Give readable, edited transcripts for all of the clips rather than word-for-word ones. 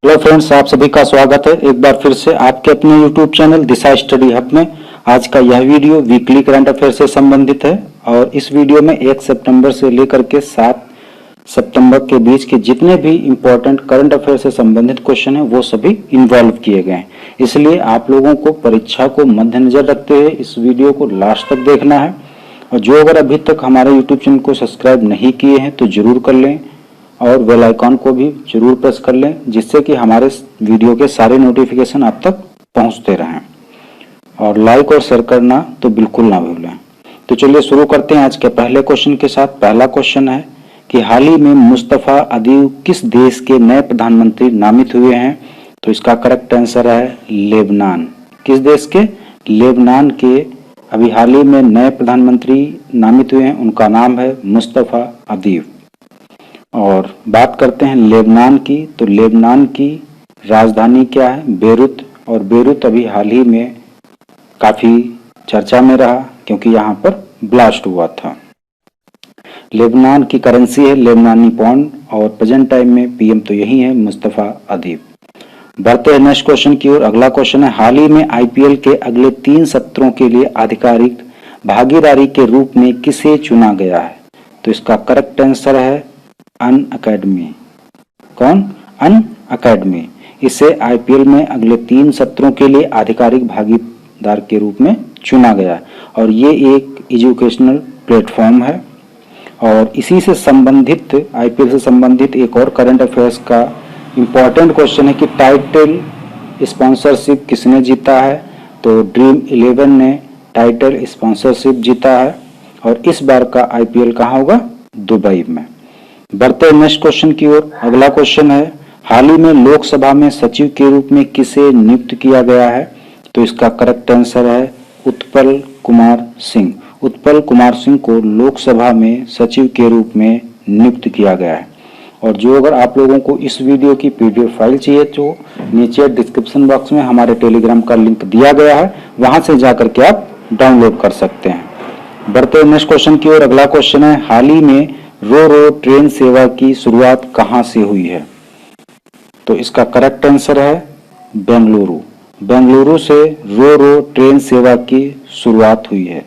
Hello friends, आप सभी का स्वागत है एक बार फिर से आपके अपने यूट्यूब चैनल दिशा स्टडी हब में। आज का यह वीडियो वीकली करंट अफेयर से संबंधित है और इस वीडियो में 1 सितंबर से लेकर के 7 सितंबर के बीच के जितने भी इम्पोर्टेंट करंट अफेयर से संबंधित क्वेश्चन हैं वो सभी इन्वॉल्व किए गए हैं। इसलिए आप लोगों को परीक्षा को मद्देनजर रखते हुए इस वीडियो को लास्ट तक देखना है और जो अगर अभी तक हमारे यूट्यूब चैनल को सब्सक्राइब नहीं किए हैं तो जरूर कर लें और बेल आइकॉन को भी जरूर प्रेस कर लें, जिससे कि हमारे वीडियो के सारे नोटिफिकेशन आप तक पहुंचते रहें। और लाइक और शेयर करना तो बिल्कुल ना भूलें। तो चलिए शुरू करते हैं आज के पहले क्वेश्चन के साथ। पहला क्वेश्चन है कि हाल ही में मुस्तफा अदीब किस देश के नए प्रधानमंत्री नामित हुए हैं? तो इसका करेक्ट आंसर है लेबनान। किस देश के? लेबनान के अभी हाल ही में नए प्रधानमंत्री नामित हुए हैं, उनका नाम है मुस्तफा अदीब। और बात करते हैं लेबनान की, तो लेबनान की राजधानी क्या है? बेरूत। और बेरूत अभी हाल ही में काफी चर्चा में रहा क्योंकि यहाँ पर ब्लास्ट हुआ था। लेबनान की करेंसी है लेबनानी पौंड और प्रेजेंट टाइम में पीएम तो यही है मुस्तफा अदीब। बढ़ते हैं नेक्स्ट क्वेश्चन की ओर। अगला क्वेश्चन है हाल ही में आईपीएल के अगले 3 सत्रों के लिए आधिकारिक भागीदारी के रूप में किसे चुना गया है? तो इसका करेक्ट आंसर है अन अकेडमी। कौन? अन अकेडमी। इसे आईपीएल में अगले 3 सत्रों के लिए आधिकारिक भागीदार के रूप में चुना गया और ये एक एजुकेशनल प्लेटफॉर्म है। और इसी से संबंधित आईपीएल से संबंधित एक और करंट अफेयर्स का इम्पोर्टेंट क्वेश्चन है कि टाइटल स्पॉन्सरशिप किसने जीता है? तो ड्रीम 11 ने टाइटल स्पॉन्सरशिप जीता है और इस बार का आईपीएल कहाँ होगा? दुबई में। बढ़ते हैं नेक्स्ट क्वेश्चन की ओर। अगला क्वेश्चन है हाल ही में लोकसभा में सचिव के रूप में किसे नियुक्त किया गया है? तो इसका करेक्ट आंसर है उत्पल कुमार सिंह। उत्पल कुमार सिंह को लोकसभा में सचिव के रूप में नियुक्त किया गया है। और जो अगर आप लोगों को इस वीडियो की पीडीएफ फाइल चाहिए तो नीचे डिस्क्रिप्शन बॉक्स में हमारे टेलीग्राम का लिंक दिया गया है, वहां से जाकर के आप डाउनलोड कर सकते हैं। बढ़ते हैं नेक्स्ट क्वेश्चन की ओर। अगला क्वेश्चन है हाल ही में रो रो ट्रेन सेवा की शुरुआत कहां से हुई है? तो इसका करेक्ट आंसर है बेंगलुरु। बेंगलुरु से रो रो ट्रेन सेवा की शुरुआत हुई है।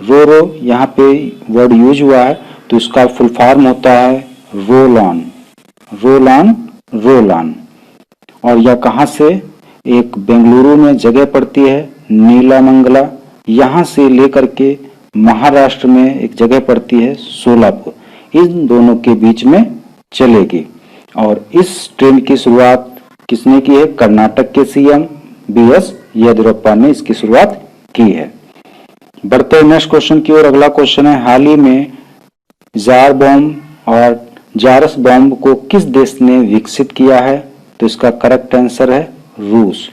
रो रो यहाँ पे वर्ड यूज हुआ है तो इसका फुल फॉर्म होता है roll on. Roll on, roll on. और यह कहां से? एक बेंगलुरु में जगह पड़ती है नीलामंगला, यहां से लेकर के महाराष्ट्र में एक जगह पड़ती है सोलापुर, इन दोनों के बीच में चलेगी। और इस ट्रेन की शुरुआत किसने की है? कर्नाटक के सीएम बीएस येदियुरप्पा ने इसकी शुरुआत की है। बढ़ते हैं नेक्स्ट क्वेश्चन की ओर। अगला क्वेश्चन है हाल ही में जार बॉम्ब और जारस बॉम्ब को किस देश ने विकसित किया है? तो इसका करेक्ट आंसर है रूस।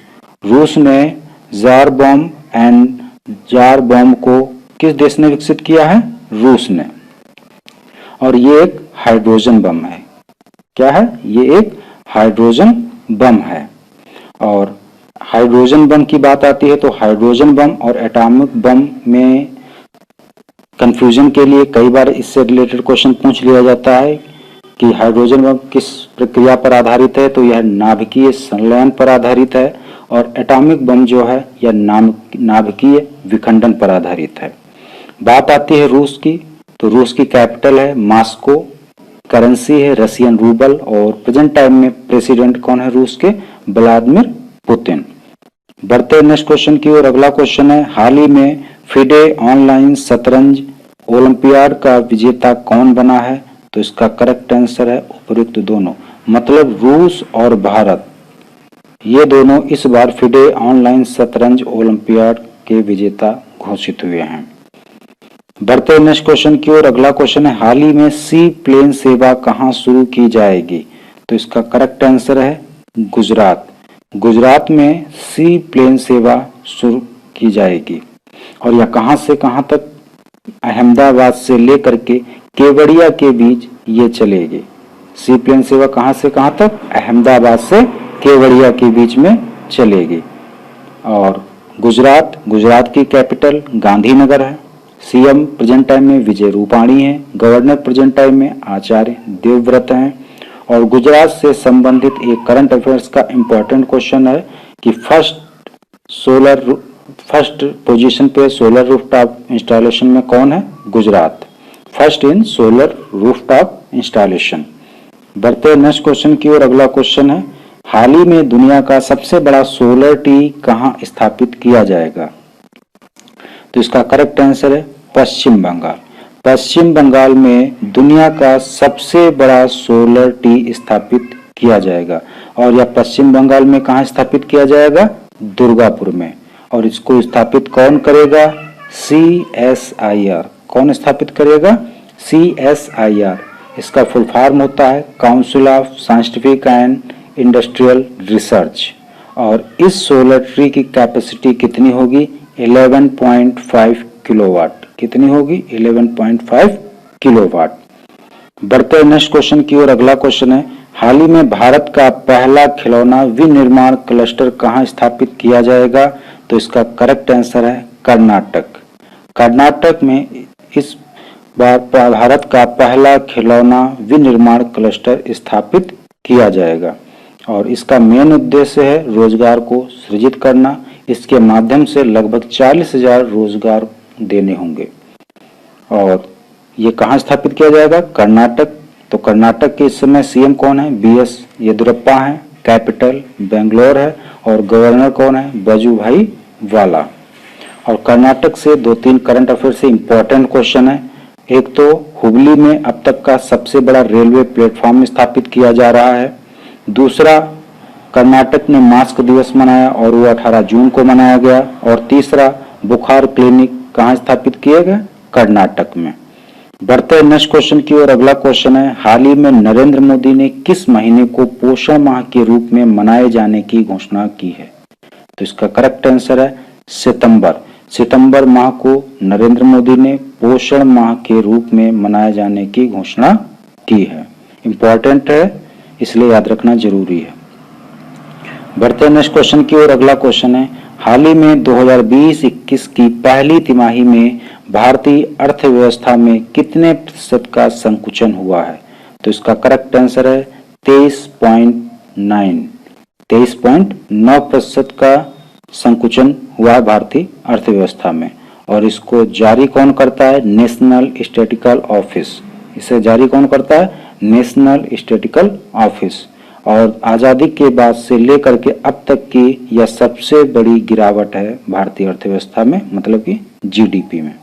रूस ने jar bomb and jar bomb को किस देश ने विकसित किया है? रूस ने। और ये एक हाइड्रोजन बम है। क्या है? ये एक हाइड्रोजन बम है। और हाइड्रोजन बम की बात आती है तो हाइड्रोजन बम और एटॉमिक बम में कंफ्यूजन के लिए कई बार इससे रिलेटेड क्वेश्चन पूछ लिया जाता है कि हाइड्रोजन बम किस प्रक्रिया पर आधारित है? तो यह नाभिकीय संलयन पर आधारित है और एटॉमिक बम जो है यह नाभिकीय विखंडन पर आधारित है। बात आती है रूस की, तो रूस की कैपिटल है मॉस्को, करेंसी है रशियन रूबल और प्रेजेंट टाइम में प्रेसिडेंट कौन है रूस के? Vladimir Putin. बढ़ते नेक्स्ट क्वेश्चन की ओर। अगला क्वेश्चन है हाल ही में फिडे ऑनलाइन शतरंज ओलंपियाड का विजेता कौन बना है? तो इसका करेक्ट आंसर है उपयुक्त दोनों, मतलब रूस और भारत, ये दोनों इस बार फिडे ऑनलाइन शतरंज ओलंपियाड के विजेता घोषित हुए हैं। बढ़ते नेक्स्ट क्वेश्चन की ओर। अगला क्वेश्चन है हाल ही में सी प्लेन सेवा कहां शुरू की जाएगी? तो इसका करेक्ट आंसर है गुजरात। गुजरात में सी प्लेन सेवा शुरू की जाएगी और यह कहां से कहां तक? अहमदाबाद से लेकर के केवड़िया के बीच ये चलेगी। सी प्लेन सेवा कहां से कहां तक? अहमदाबाद से केवड़िया के बीच में चलेगी। और गुजरात की कैपिटल गांधीनगर है। सीएम प्रेजेंट टाइम में विजय रूपाणी है। गवर्नर प्रेजेंट टाइम में आचार्य देवव्रत हैं और गुजरात से संबंधित एक करंट अफेयर्स का इंपॉर्टेंट क्वेश्चन है कि फर्स्ट पोजीशन पे सोलर रूफटॉप इंस्टॉलेशन में कौन है? Gujarat, first in solar rooftop installation. बढ़ते नेक्स्ट क्वेश्चन की ओर। अगला क्वेश्चन है, हाल ही में दुनिया का सबसे बड़ा सोलर टी कहां स्थापित किया जाएगा? तो इसका करेक्ट आंसर है पश्चिम बंगाल। पश्चिम बंगाल में दुनिया का सबसे बड़ा सोलर टी स्थापित किया जाएगा। और यह पश्चिम बंगाल में कहां स्थापित किया जाएगा? दुर्गापुर में। और इसको स्थापित कौन करेगा? CSIR। कौन स्थापित करेगा? CSIR। इसका फुल फॉर्म होता है council of scientific and industrial research. और इस सोलर ट्री की कैपेसिटी कितनी होगी? 11.5 किलोवाट। कितनी होगी? 11.5 किलोवाट। बढ़ते नेक्स्ट क्वेश्चन की ओर। अगला क्वेश्चन है, हाल ही में भारत का पहला खिलौना विनिर्माण क्लस्टर कहां स्थापित किया जाएगा? तो इसका करेक्ट आंसर है कर्नाटक। कर्नाटक में इस बार भारत का पहला खिलौना विनिर्माण क्लस्टर स्थापित किया जाएगा। और इसका मेन उद्देश्य है रोजगार को सृजित करना। इसके माध्यम से लगभग 40,000 रोजगार देने होंगे। और ये कहाँ स्थापित किया जाएगा? कर्नाटक। तो कर्नाटक के इस समय सीएम कौन है? BS येदियुरप्पा है। कैपिटल बेंगलोर है। और गवर्नर कौन है? वजुभाई वाला। और कर्नाटक से 2-3 करंट अफेयर से इंपॉर्टेंट क्वेश्चन है। एक तो हुबली में अब तक का सबसे बड़ा रेलवे प्लेटफॉर्म स्थापित किया जा रहा है। दूसरा, कर्नाटक ने मास्क दिवस मनाया और वो 18 जून को मनाया गया। और तीसरा, बुखार क्लिनिक कहाँ स्थापित किए गए? कर्नाटक में। बढ़ते नेक्स्ट क्वेश्चन की ओर। अगला क्वेश्चन है, हाल ही में नरेंद्र मोदी ने किस महीने को पोषण माह के रूप में मनाए जाने की घोषणा की है? तो इसका करेक्ट आंसर है सितंबर। सितंबर माह को नरेंद्र मोदी ने पोषण माह के रूप में मनाए जाने की घोषणा की है। इंपॉर्टेंट है, इसलिए याद रखना जरूरी है। बढ़ते नेक्स्ट क्वेश्चन की ओर। अगला क्वेश्चन है, हाल ही में 2020-21 की पहली तिमाही में भारतीय अर्थव्यवस्था में कितने प्रतिशत का संकुचन हुआ है? तो इसका करेक्ट आंसर है 23.9। 23.9% का संकुचन हुआ है भारतीय अर्थव्यवस्था में। और इसको जारी कौन करता है? National statistical office. इसे जारी कौन करता है? National statistical office. और आज़ादी के बाद से लेकर के अब तक की यह सबसे बड़ी गिरावट है भारतीय अर्थव्यवस्था में, मतलब कि GDP में।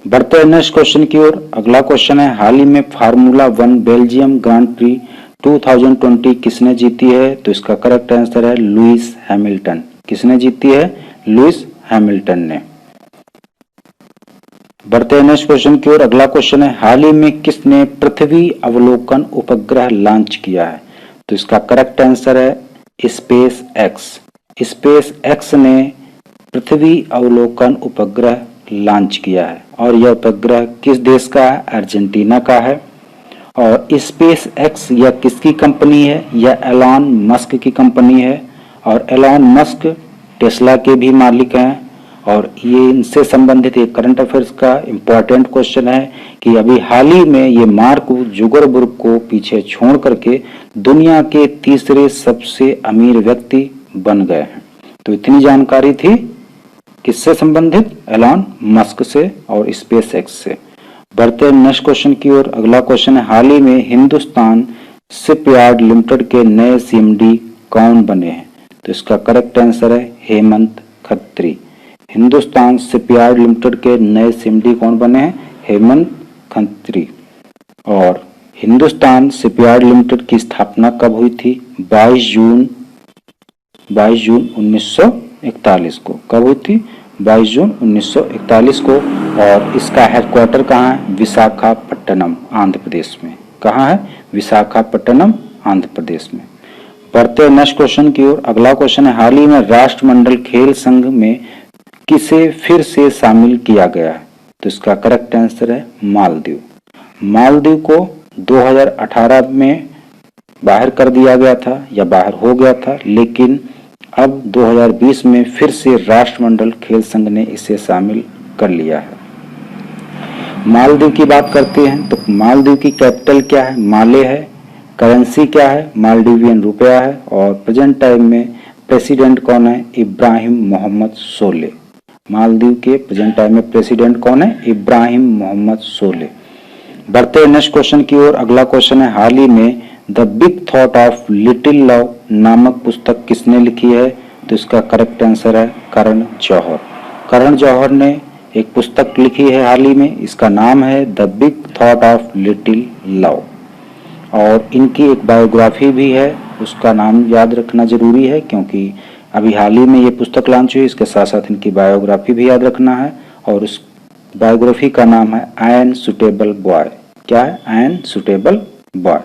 बढ़ते हैं नेक्स्ट क्वेश्चन की ओर। अगला क्वेश्चन है, हाल ही में फार्मूला 1 बेल्जियम ग्रांड प्री 2020 किसने जीती है? तो इसका करेक्ट आंसर है लुइस हैमिल्टन। किसने जीती है? लुइस हैमिल्टन ने। बढ़ते हैं नेक्स्ट क्वेश्चन की ओर। अगला क्वेश्चन है, हाल ही में किसने पृथ्वी अवलोकन उपग्रह लॉन्च किया है? तो इसका करेक्ट आंसर है स्पेस एक्स। स्पेस एक्स ने पृथ्वी अवलोकन उपग्रह लॉन्च किया है। और यह उपग्रह किस देश का है? अर्जेंटीना का है। और स्पेस एक्स यह किसकी कंपनी है? यह एलॉन मस्क की कंपनी है। और एलॉन मस्क टेस्ला के भी मालिक हैं। और ये इनसे संबंधित एक करंट अफेयर्स का इम्पोर्टेंट क्वेश्चन है कि अभी हाल ही में ये मार्क जुकरबर्ग को पीछे छोड़ करके दुनिया के तीसरे सबसे अमीर व्यक्ति बन गए हैं। तो इतनी जानकारी थी किससे संबंधित? एलॉन मस्क से और स्पेस एक्स से। बढ़ते हैं नेक्स्ट क्वेश्चन की ओर। अगला क्वेश्चन है, हाल ही में हिंदुस्तान शिपयार्ड लिमिटेड के नए CMD कौन बने हैं? तो इसका करेक्ट आंसर है हेमंत खत्री। हिंदुस्तान शिपयार्ड लिमिटेड के नए CMD कौन बने हैं? हेमंत खत्री। और हिंदुस्तान शिपयार्ड लिमिटेड की स्थापना कब हुई थी? 22 जून 1941 को। कब हुई थी? 22 जून 1941 को। और इसका हेडक्वार्टर कहाँ है? विशाखापट्टनम, आंध्र प्रदेश में। कहाँ है? विशाखापट्टनम, आंध्र प्रदेश में। बढ़ते हैं नेक्स्ट क्वेश्चन की ओर। अगला क्वेश्चन है, हाल ही में राष्ट्रमंडल खेल संघ में किसे फिर से शामिल किया गया है? तो इसका करेक्ट आंसर है मालदीव। मालदीव को 2018 में बाहर कर दिया गया था या बाहर हो गया था, लेकिन अब 2020 में फिर से राष्ट्रमंडल खेल संघ ने इसे शामिल कर लिया है। मालदीव की बात करते हैं तो मालदीव की कैपिटल क्या है? माले है। करेंसी क्या है, मालदीवियन रुपया है। और प्रेजेंट टाइम में प्रेसिडेंट कौन है, इब्राहिम मोहम्मद सोले। मालदीव के प्रेजेंट टाइम में प्रेसिडेंट कौन है, इब्राहिम मोहम्मद सोले। बढ़ते हैं नेक्स्ट क्वेश्चन की ओर। अगला क्वेश्चन है, हाल ही में the big thought of little love नामक पुस्तक किसने लिखी है? तो इसका करेक्ट आंसर है करण जौहर। करण जौहर ने एक पुस्तक लिखी है हाल ही में, इसका नाम है the big thought of little love. और इनकी एक बायोग्राफी भी है, उसका नाम याद रखना जरूरी है क्योंकि अभी हाल ही में ये पुस्तक लॉन्च हुई। इसके साथ साथ इनकी बायोग्राफी भी याद रखना है और उस बायोग्राफी का नाम है एन सुटेबल बॉय। क्या है? An suitable boy.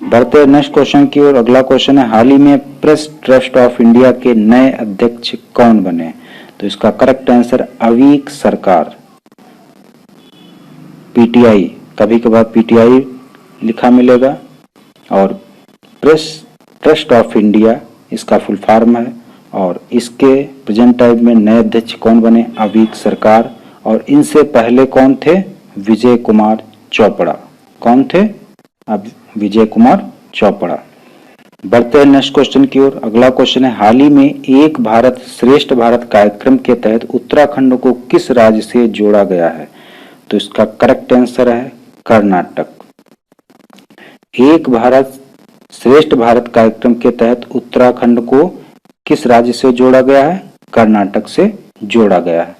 बढ़ते हैं नेक्स्ट क्वेश्चन की ओर। अगला क्वेश्चन है, हाल ही में प्रेस ट्रस्ट ऑफ इंडिया के नए अध्यक्ष कौन बने? तो इसका करेक्ट आंसर अवीक सरकार। पीटीआई, कभी कभार पीटीआई लिखा मिलेगा। और प्रेस ट्रस्ट ऑफ इंडिया इसका फुल फॉर्म है। और इसके प्रेजेंट टाइम में नए अध्यक्ष कौन बने? अवीक सरकार। और इनसे पहले कौन थे? विजय कुमार चोपड़ा। कौन थे? अब विजय कुमार चोपड़ा। बढ़ते हैं नेक्स्ट क्वेश्चन की ओर। अगला क्वेश्चन है, हाल ही में एक भारत श्रेष्ठ भारत कार्यक्रम के तहत उत्तराखंड को किस राज्य से जोड़ा गया है? तो इसका करेक्ट आंसर है कर्नाटक। एक भारत श्रेष्ठ भारत कार्यक्रम के तहत उत्तराखंड को किस राज्य से जोड़ा गया है? कर्नाटक से जोड़ा गया है।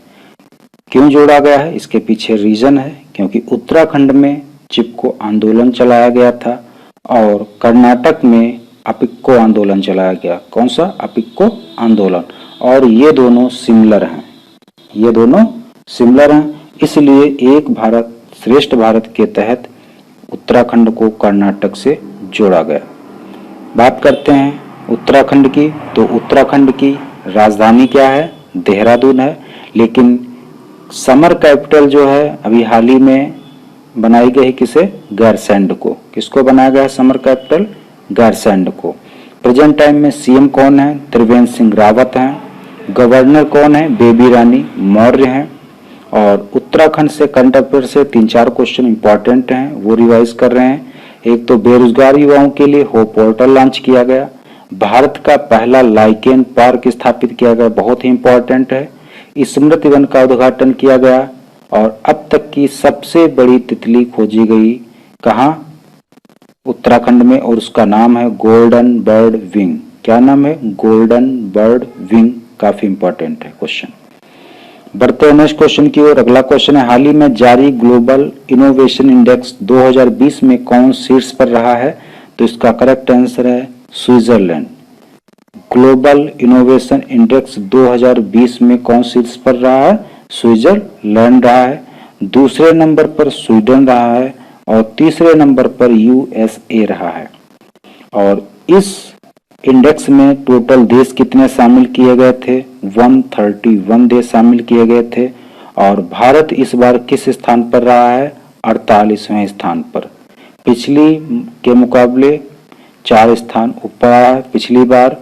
क्यों जोड़ा गया है? इसके पीछे रीजन है, क्योंकि उत्तराखंड में चिपको आंदोलन चलाया गया था और कर्नाटक में अपिक्को आंदोलन चलाया गया। कौन सा? अपिक्को आंदोलन। और ये दोनों सिमिलर हैं, ये दोनों सिमिलर हैं, इसलिए एक भारत श्रेष्ठ भारत के तहत उत्तराखंड को कर्नाटक से जोड़ा गया। बात करते हैं उत्तराखंड की, तो उत्तराखंड की राजधानी क्या है? देहरादून है। लेकिन समर कैपिटल जो है अभी हाल ही में बनाई गई किसे? गैरसैंड को। किसको बनाया गया है समर कैपिटल? गैरसैंड को। प्रेजेंट टाइम में सीएम कौन है? त्रिवेंद्र सिंह रावत हैं। गवर्नर कौन है? बेबी रानी मौर्य हैं। और उत्तराखंड से करंट अफेयर से 3-4 क्वेश्चन इंपॉर्टेंट हैं, वो रिवाइज कर रहे हैं। एक तो बेरोजगार युवाओं के लिए होप पोर्टल लॉन्च किया गया। भारत का पहला लाइकेन पार्क स्थापित किया गया, बहुत ही इंपॉर्टेंट है। स्मृति वन का उद्घाटन किया गया। और अब तक की सबसे बड़ी तितली खोजी गई कहाँ? उत्तराखंड में, और उसका नाम है गोल्डन बर्ड विंग। क्या नाम है? Golden bird wing. काफी इंपॉर्टेंट है क्वेश्चन। बढ़ते हैं नेक्स्ट क्वेश्चन की ओर। अगला क्वेश्चन है, हाल ही में जारी ग्लोबल इनोवेशन इंडेक्स 2020 में कौन शीर्ष पर रहा है? तो इसका करेक्ट आंसर है स्विट्जरलैंड। ग्लोबल इनोवेशन इंडेक्स 2020 में कौन शीर्ष पर रहा है? स्विट्जरलैंड रहा है। दूसरे नंबर पर स्वीडन रहा है और तीसरे नंबर पर यूएसए रहा है। और इस इंडेक्स में टोटल देश कितने शामिल किए गए थे? 131 देश शामिल किए गए थे। और भारत इस बार किस स्थान पर रहा है? 48वें स्थान पर। पिछली के मुकाबले 4 स्थान ऊपर रहा है। पिछली बार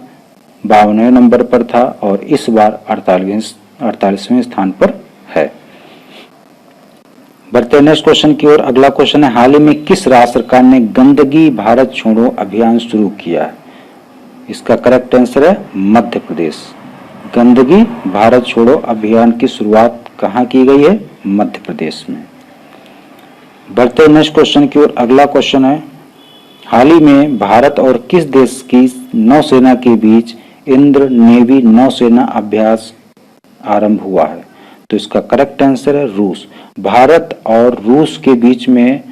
52वें नंबर पर था और इस बार 48वें स्थान पर है। बढ़ते नेक्स्ट क्वेश्चन की ओर। अगला क्वेश्चन है, हाल ही में किस राज्य सरकार ने गंदगी भारत छोड़ो अभियान शुरू किया है? इसका करेक्ट आंसर है मध्य प्रदेश। गंदगी भारत छोड़ो अभियान की शुरुआत कहाँ की गई है? मध्य प्रदेश में। बढ़ते नेक्स्ट क्वेश्चन की ओर। अगला क्वेश्चन है, हाल ही में भारत और किस देश की नौसेना के बीच इंद्र नेवी नौसेना अभ्यास आरंभ हुआ है? तो इसका करेक्ट आंसर है रूस। भारत और रूस के बीच में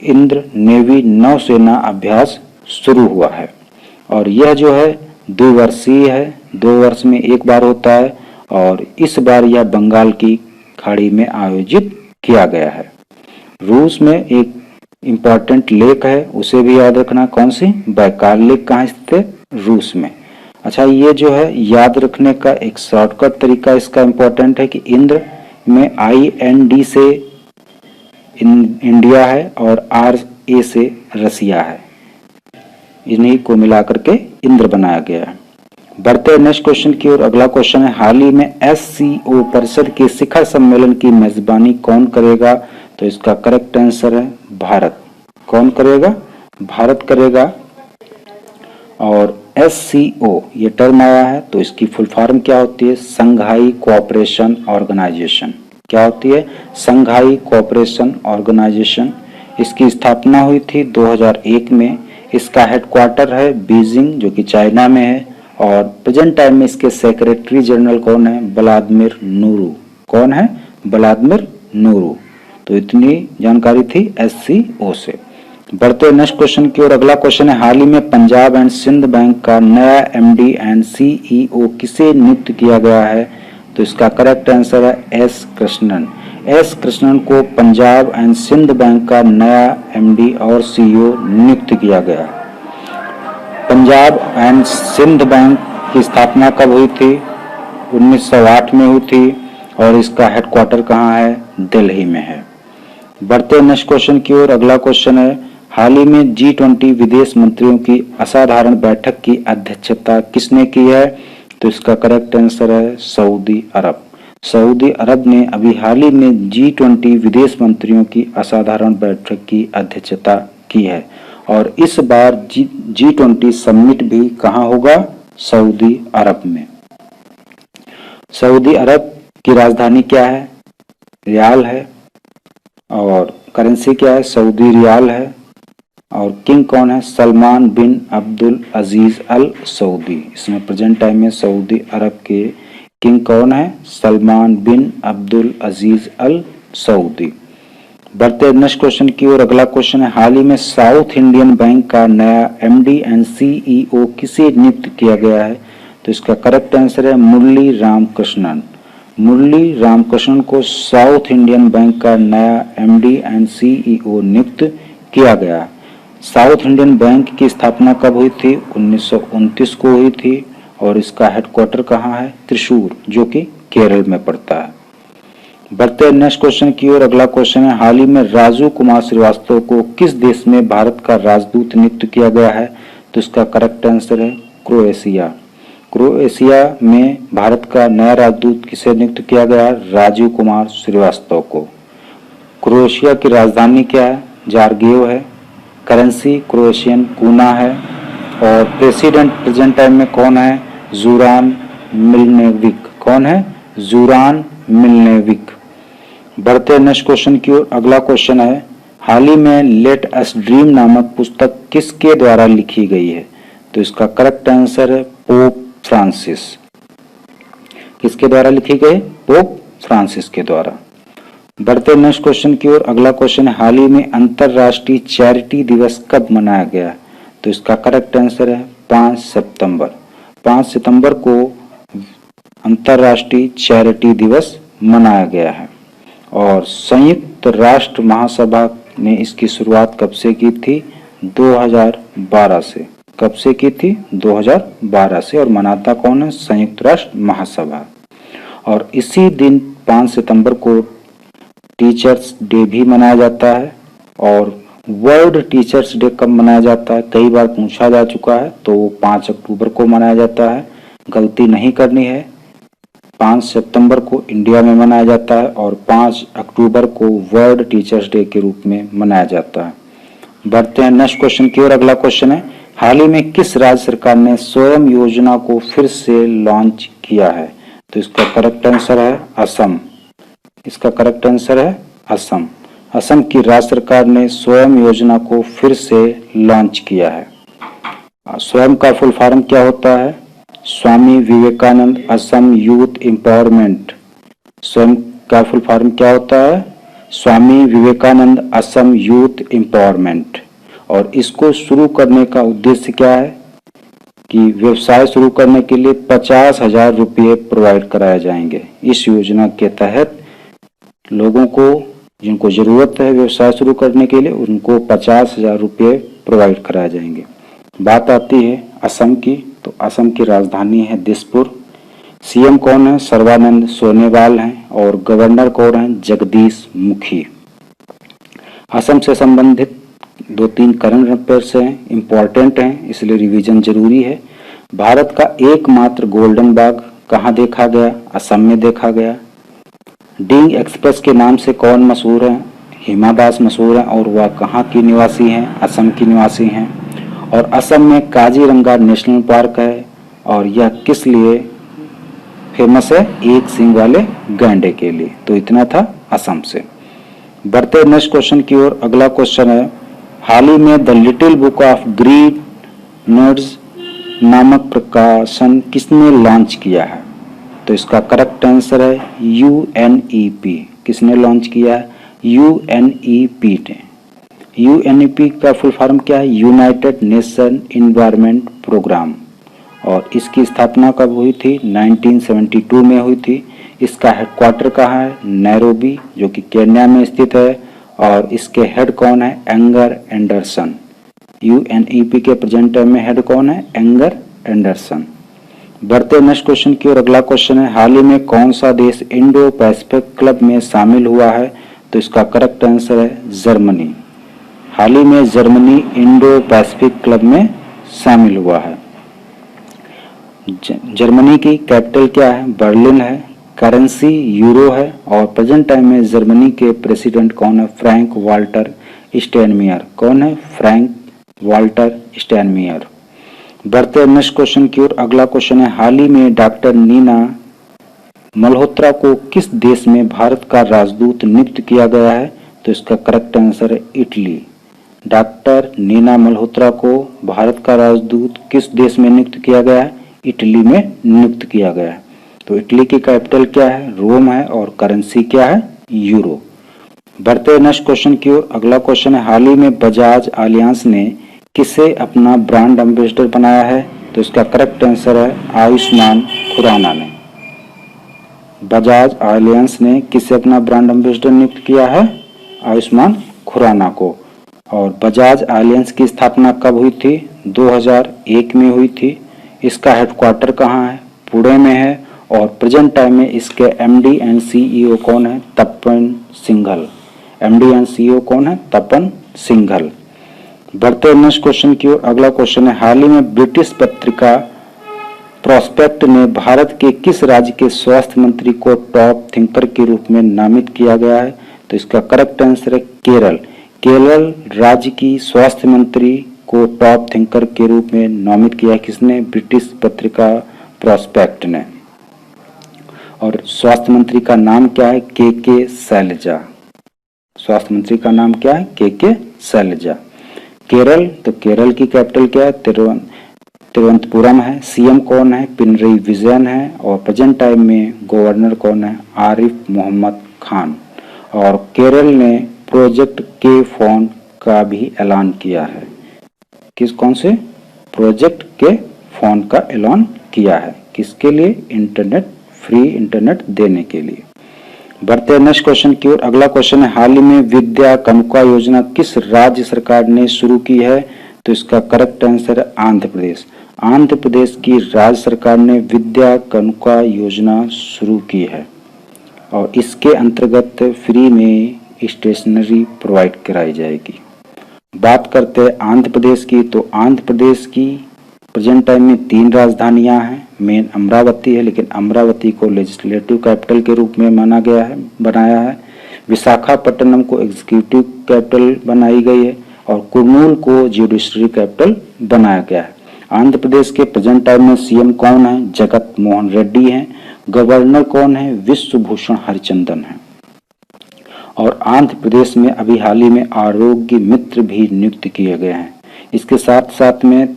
इंद्र नेवी नौसेना अभ्यास शुरू हुआ है और यह जो है 2 वर्षीय है। 2 वर्ष में एक बार होता है और इस बार यह बंगाल की खाड़ी में आयोजित किया गया है। रूस में एक इम्पॉर्टेंट लेक है, उसे भी याद रखना। कौन सी? बैकाल लेक कहाँ स्थित है? रूस में। अच्छा, ये जो है याद रखने का एक शॉर्टकट तरीका इसका इम्पोर्टेंट है कि इंद्र में IND से इंडिया है और RA से रसिया है, इन्हीं को मिलाकर के इंद्र बनाया गया है। बढ़ते नेक्स्ट क्वेश्चन की ओर। अगला क्वेश्चन है, हाल ही में SCO परिषद के शिखर सम्मेलन की मेजबानी कौन करेगा? तो इसका करेक्ट आंसर है भारत। कौन करेगा? भारत करेगा। और SCO ये टर्म आया है तो इसकी फुल फॉर्म क्या होती है? संघाई कोऑपरेशन ऑर्गेनाइजेशन। क्या होती है? संघाई कोऑपरेशन ऑर्गेनाइजेशन। इसकी स्थापना हुई थी 2001 में। इसका हेडक्वार्टर है बीजिंग जो कि चाइना में है। और प्रेजेंट टाइम में इसके सेक्रेटरी जनरल कौन है? Vladimir Nuru. कौन है? Vladimir Nuru. तो इतनी जानकारी थी SCO से। बढ़ते नेक्स्ट क्वेश्चन की ओर। अगला क्वेश्चन है, हाल ही में पंजाब एंड सिंध बैंक का नया MD एंड CEO किसे नियुक्त किया गया है? तो इसका करेक्ट आंसर है S कृष्णन। S कृष्णन को पंजाब एंड सिंध बैंक का नया MD और CEO नियुक्त किया गया। पंजाब एंड सिंध बैंक की स्थापना कब हुई थी? 1908 में हुई थी। और इसका हेडक्वार्टर कहाँ है? दिल्ली में है। बढ़ते नेक्स्ट क्वेश्चन की ओर। अगला क्वेश्चन है, हाल ही में G20 विदेश मंत्रियों की असाधारण बैठक की अध्यक्षता किसने की है? तो इसका करेक्ट आंसर है सऊदी अरब। सऊदी अरब ने अभी हाल ही में G20 विदेश मंत्रियों की असाधारण बैठक की अध्यक्षता की है। और इस बार G20 समिट भी कहाँ होगा? सऊदी अरब में। सऊदी अरब की राजधानी क्या है? रियाल है। और करेंसी क्या है? सऊदी रियाल है। और किंग कौन है? सलमान बिन अब्दुल अजीज अल सऊदी। इसमें प्रेजेंट टाइम में सऊदी अरब के किंग कौन है? सलमान बिन अब्दुल अजीज अल सऊदी। बढ़ते नेक्स्ट क्वेश्चन की ओर। अगला क्वेश्चन है, हाल ही में साउथ इंडियन बैंक का नया MD एंड CEO किसे नियुक्त किया गया है? तो इसका करेक्ट आंसर है मुरली रामकृष्णन। मुरली रामकृष्णन को साउथ इंडियन बैंक का नया MD एंड CEO नियुक्त किया गया। साउथ इंडियन बैंक की स्थापना कब हुई थी? 1929 को हुई थी। और इसका हेडक्वार्टर कहाँ है? त्रिशूर जो कि केरल में पड़ता है। बढ़ते नेक्स्ट क्वेश्चन की ओर। अगला क्वेश्चन है, हाल ही में राजू कुमार श्रीवास्तव को किस देश में भारत का राजदूत नियुक्त किया गया है? तो इसका करेक्ट आंसर है क्रोएशिया। क्रोएशिया में भारत का नया राजदूत किसे नियुक्त किया गया? राजू कुमार श्रीवास्तव को। क्रोएशिया की राजधानी क्या है? जारगेव है। करेंसी क्रोएशियन कूना है। और प्रेसिडेंट प्रेजेंट टाइम में कौन है? ज़ुरान मिलनेविक। कौन है? ज़ुरान मिलनेविक। बढ़ते नेक्स्ट क्वेश्चन की ओर। अगला क्वेश्चन है, हाल ही में लेट अस ड्रीम नामक पुस्तक किसके द्वारा लिखी गई है? तो इसका करेक्ट आंसर है पोप फ्रांसिस। किसके द्वारा लिखी गई? पोप फ्रांसिस के द्वारा। बढ़ते नेक्स्ट क्वेश्चन की ओर। अगला क्वेश्चन है, हाल ही में अंतरराष्ट्रीय चैरिटी दिवस कब मनाया गया? तो इसका करेक्ट आंसर है 5 सितंबर। 5 सितंबर को अंतरराष्ट्रीय चैरिटी दिवस मनाया गया है। और संयुक्त राष्ट्र महासभा ने इसकी शुरुआत कब से की थी? 2012 से। कब से की थी? 2012 से। और मनाता कौन है? संयुक्त राष्ट्र महासभा। और इसी दिन 5 सितंबर को टीचर्स डे भी मनाया जाता है। और वर्ल्ड टीचर्स डे कब मनाया जाता है? कई बार पूछा जा चुका है। तो 5 अक्टूबर को मनाया जाता है। गलती नहीं करनी है। 5 सितंबर को इंडिया में मनाया जाता है और 5 अक्टूबर को वर्ल्ड टीचर्स डे के रूप में मनाया जाता है। बढ़ते हैं नेक्स्ट क्वेश्चन की ओर। अगला क्वेश्चन है, हाल ही में किस राज्य सरकार ने स्वयं योजना को फिर से लॉन्च किया है? तो इसका करेक्ट आंसर है असम। इसका करेक्ट आंसर है असम। असम की राज्य सरकार ने स्वयं योजना को फिर से लॉन्च किया है। स्वयं का फुल फॉर्म क्या होता है? Swami Vivekananda Assam youth empowerment. स्वयं का फुल फॉर्म क्या होता है? Swami Vivekananda Assam youth empowerment. और इसको शुरू करने का उद्देश्य क्या है कि व्यवसाय शुरू करने के लिए 50,000 रुपये प्रोवाइड कराए जाएंगे। इस योजना के तहत लोगों को जिनको जरूरत है व्यवसाय शुरू करने के लिए उनको 50,000 रुपये प्रोवाइड कराए जाएंगे। बात आती है असम की, तो असम की राजधानी है दिसपुर। सीएम कौन है? सर्बानंद सोनोवाल हैं। और गवर्नर कौन है? जगदीश मुखी। असम से संबंधित 2-3 करंट अफेयर्स हैं, इम्पोर्टेंट हैं, इसलिए रिवीजन जरूरी है। भारत का एकमात्र गोल्डन बाग कहाँ देखा गया? असम में देखा गया। डींग एक्सप्रेस के नाम से कौन मशहूर है? हिमा दास मशहूर हैं और वह कहाँ की निवासी हैं? असम की निवासी हैं। और असम में काजीरंगा नेशनल पार्क है और यह किस लिए फेमस है? एक सींग वाले गैंडे के लिए। तो इतना था असम से। बढ़ते नेक्स्ट क्वेश्चन की ओर। अगला क्वेश्चन है, हाल ही में the little book of green nerds नामक प्रकाशन किसने लॉन्च किया है? तो इसका करेक्ट आंसर है UNEP। किसने लॉन्च किया है? UNEP ने। UNEP का फुल फॉर्म क्या है? United Nation Environment Programme. और इसकी स्थापना कब हुई थी? 1972 में हुई थी। इसका हेडक्वार्टर कहाँ है? नैरोबी, जो कि केन्या में स्थित है। और इसके हेड कौन है? Anger Anderson. UNEP के प्रेजेंट टाइम में हेड कौन है? Anger Anderson. बढ़ते नेक्स्ट क्वेश्चन की ओर। अगला क्वेश्चन है, हाल ही में कौन सा देश इंडो पैसिफिक क्लब में शामिल हुआ है? तो इसका करेक्ट आंसर है जर्मनी। हाल ही में जर्मनी इंडो पैसिफिक क्लब में शामिल हुआ है। जर्मनी की कैपिटल क्या है? बर्लिन है। करेंसी यूरो है। और प्रेजेंट टाइम में जर्मनी के प्रेसिडेंट कौन है? Frank Walter Steinmeier. कौन है? Frank Walter Steinmeier. बढ़ते नेक्स्ट क्वेश्चन की ओर। अगला क्वेश्चन है, हाल ही में डॉक्टर नीना मल्होत्रा को किस देश में भारत का राजदूत नियुक्त किया गया है? तो इसका करेक्ट आंसर है इटली। डॉक्टर नीना मल्होत्रा को भारत का राजदूत किस देश में नियुक्त किया गया है? इटली में नियुक्त किया गया है। तो इटली की कैपिटल क्या है? रोम है। और करेंसी क्या है? यूरो। बढ़ते नेक्स्ट क्वेश्चन की ओर। अगला क्वेश्चन है, हाल ही में बजाज आलियांस ने किसे अपना ब्रांड एम्बेसडर बनाया है? तो इसका करेक्ट आंसर है आयुष्मान खुराना ने। बजाज आलियांस ने किसे अपना ब्रांड एम्बेसडर नियुक्त किया है? आयुष्मान खुराना को। और बजाज आलियांस की स्थापना कब हुई थी? 2001 में हुई थी। इसका हेडक्वार्टर कहाँ है? पुणे में है। और प्रेजेंट टाइम में इसके MD एंड CEO कौन है? तपन सिंघल। MD एंड CEO कौन है? तपन सिंघल। बढ़ते नेक्स्ट क्वेश्चन की ओर। अगला क्वेश्चन है, हाल ही में ब्रिटिश पत्रिका प्रोस्पेक्ट ने भारत के किस राज्य के स्वास्थ्य मंत्री को टॉप थिंकर के रूप में नामित किया गया है? तो इसका करेक्ट आंसर है केरल। केरल राज्य की स्वास्थ्य मंत्री को टॉप थिंकर के रूप में नामित किया किसने? ब्रिटिश पत्रिका प्रोस्पेक्ट ने। और स्वास्थ्य मंत्री का नाम क्या है? KK शैलजा। स्वास्थ्य मंत्री का नाम क्या है? KK शैलजा। केरल, तो केरल की कैपिटल क्या है? तिरुवनंतपुरम है। CM कौन है? पिनरई विजयन है। और प्रेजेंट टाइम में गवर्नर कौन है? आरिफ मोहम्मद खान। और केरल ने प्रोजेक्ट के फोन का भी ऐलान किया है। कौन से? प्रोजेक्ट के फोन का ऐलान किया है। किसके लिए? इंटरनेट, फ्री इंटरनेट देने के लिए। बढ़ते नेक्स्ट क्वेश्चन की ओर। अगला क्वेश्चन है, हाल ही में विद्या कानुका योजना किस राज्य सरकार ने शुरू की है? तो इसका करेक्ट आंसर है आंध्र प्रदेश। आंध्र प्रदेश की राज्य सरकार ने विद्या कानुका योजना शुरू की है। और इसके अंतर्गत फ्री में स्टेशनरी प्रोवाइड कराई जाएगी। बात करते हैं आंध्र प्रदेश की। तो आंध्र प्रदेश की प्रेजेंट टाइम में 3 राजधानियां हैं। मेन अमरावती है, लेकिन अमरावती को लेजिस्लेटिव कैपिटल के रूप में बनाया है। विशाखापट्टनम को एग्जीक्यूटिव कैपिटल बनाई गई है। और कुर्नूल को जुडिशरी कैपिटल बनाया गया है। आंध्र प्रदेश के प्रेजेंट टाइम में CM कौन है? जगत मोहन रेड्डी हैं। गवर्नर कौन है? विश्वभूषण हरिचंदन है। और आंध्र प्रदेश में अभी हाल ही में आरोग्य मित्र भी नियुक्त किए गए हैं। इसके साथ साथ में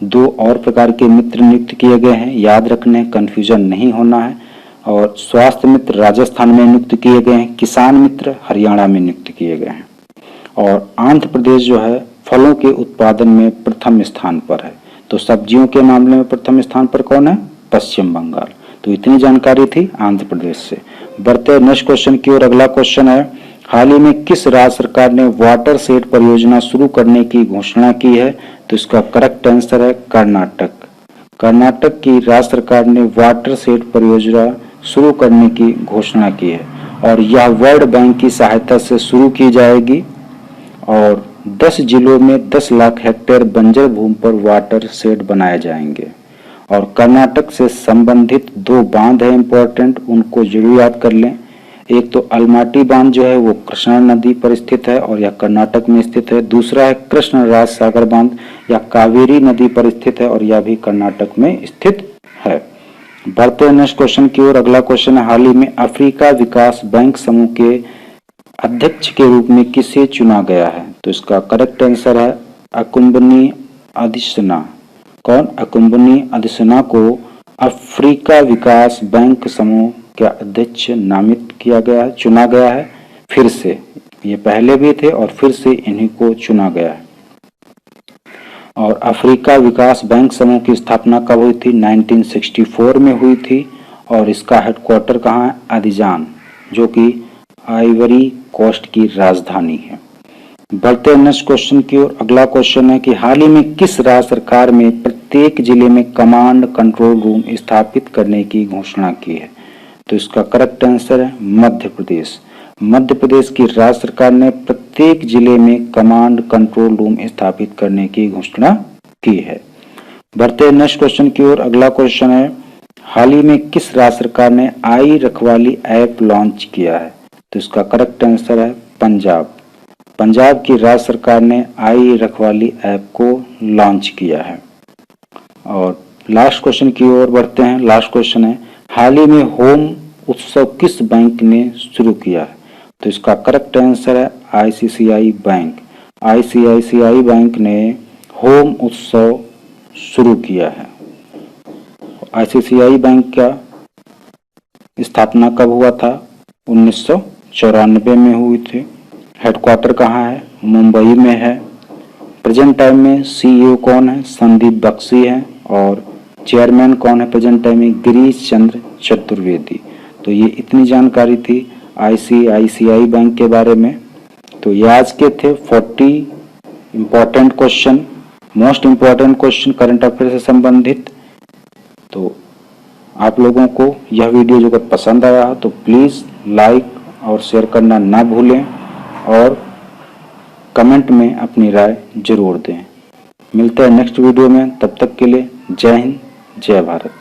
2 और प्रकार के मित्र नियुक्त किए गए हैं। याद रखने, कंफ्यूजन नहीं होना है। और स्वास्थ्य मित्र राजस्थान में नियुक्त किए गए हैं। किसान मित्र हरियाणा में नियुक्त किए गए हैं। और आंध्र प्रदेश जो है फलों के उत्पादन में प्रथम स्थान पर है। तो सब्जियों के मामले में प्रथम स्थान पर कौन है? पश्चिम बंगाल। तो इतनी जानकारी थी आंध्र प्रदेश से। बढ़ते नेक्स्ट क्वेश्चन की ओर। अगला क्वेश्चन है, हाल ही में किस राज्य सरकार ने वाटर शेड परियोजना शुरू करने की घोषणा की है? तो इसका करेक्ट आंसर है कर्नाटक। कर्नाटक की राज्य सरकार ने वाटर शेड परियोजना शुरू करने की घोषणा की है। और यह वर्ल्ड बैंक की सहायता से शुरू की जाएगी। और 10 जिलों में 10 लाख हेक्टेयर बंजर भूमि पर वाटर शेड बनाए जाएंगे। और कर्नाटक से संबंधित 2 बांध है इंपॉर्टेंट, उनको जरूर याद कर लें। एक तो अलमाटी बांध जो है वो कृष्णा नदी पर स्थित है और यह कर्नाटक में स्थित है। दूसरा है कृष्णराज सागर बांध, यह कावेरी नदी पर स्थित है और यह भी कर्नाटक में स्थित है। बढ़ते हैं नेक्स्ट क्वेश्चन की ओर। अगला क्वेश्चन है, हाल ही में अफ्रीका विकास बैंक समूह के अध्यक्ष के रूप में किसे चुना गया है? तो इसका करेक्ट आंसर है अकुम्बनी अदिसना। कौन? अकुम्बनी अदिसना को अफ्रीका विकास बैंक समूह का अध्यक्ष नामित किया गया है, चुना गया है फिर से। ये पहले भी थे और फिर से इन्हीं को चुना गया है। और अफ्रीका विकास बैंक समूह की स्थापना कब हुई थी? 1964 में हुई थी और इसका हेडक्वार्टर कहाँ है? अदिजान, जो कि आइवरी कोस्ट की राजधानी है। बढ़ते हैं नेक्स्ट क्वेश्चन की ओर। अगला क्वेश्चन है कि हाल ही में किस राज्य सरकार में प्रत्येक जिले में कमांड कंट्रोल रूम स्थापित करने की घोषणा की है? तो इसका करेक्ट आंसर है मध्य प्रदेश। मध्य प्रदेश की राज्य सरकार ने प्रत्येक जिले में कमांड कंट्रोल रूम स्थापित करने की घोषणा की है। बढ़ते हैं नेक्स्ट क्वेश्चन की ओर। अगला क्वेश्चन है, हाल ही में किस राज्य सरकार ने आई रखवाली ऐप लॉन्च किया है? तो इसका करेक्ट आंसर है पंजाब। पंजाब की राज्य सरकार ने आई रखवाली ऐप को लॉन्च किया है। और लास्ट क्वेश्चन की ओर बढ़ते हैं। लास्ट क्वेश्चन है, हाल ही में होम उत्सव किस बैंक ने शुरू किया है? तो इसका करेक्ट आंसर है आईसीआईसीआई बैंक। आईसीआईसीआई बैंक ने होम उत्सव शुरू किया है। आईसीआईसीआई बैंक का स्थापना कब हुआ था? 1994 में हुई थी। हेडक्वार्टर कहाँ है? मुंबई में है। प्रेजेंट टाइम में सीईओ कौन है? संदीप बख्शी है। और चेयरमैन कौन है प्रेजेंट टाइम में? गिरीश चंद्र चतुर्वेदी। तो ये इतनी जानकारी थी आईसीआईसीआई बैंक के बारे में। तो ये आज के थे 40 important question, most important question current affair से संबंधित। तो आप लोगों को यह वीडियो जो पसंद आया तो प्लीज़ लाइक और शेयर करना ना भूलें और कमेंट में अपनी राय जरूर दें। मिलते हैं नेक्स्ट वीडियो में, तब तक के लिए जय हिंद, जय भारत।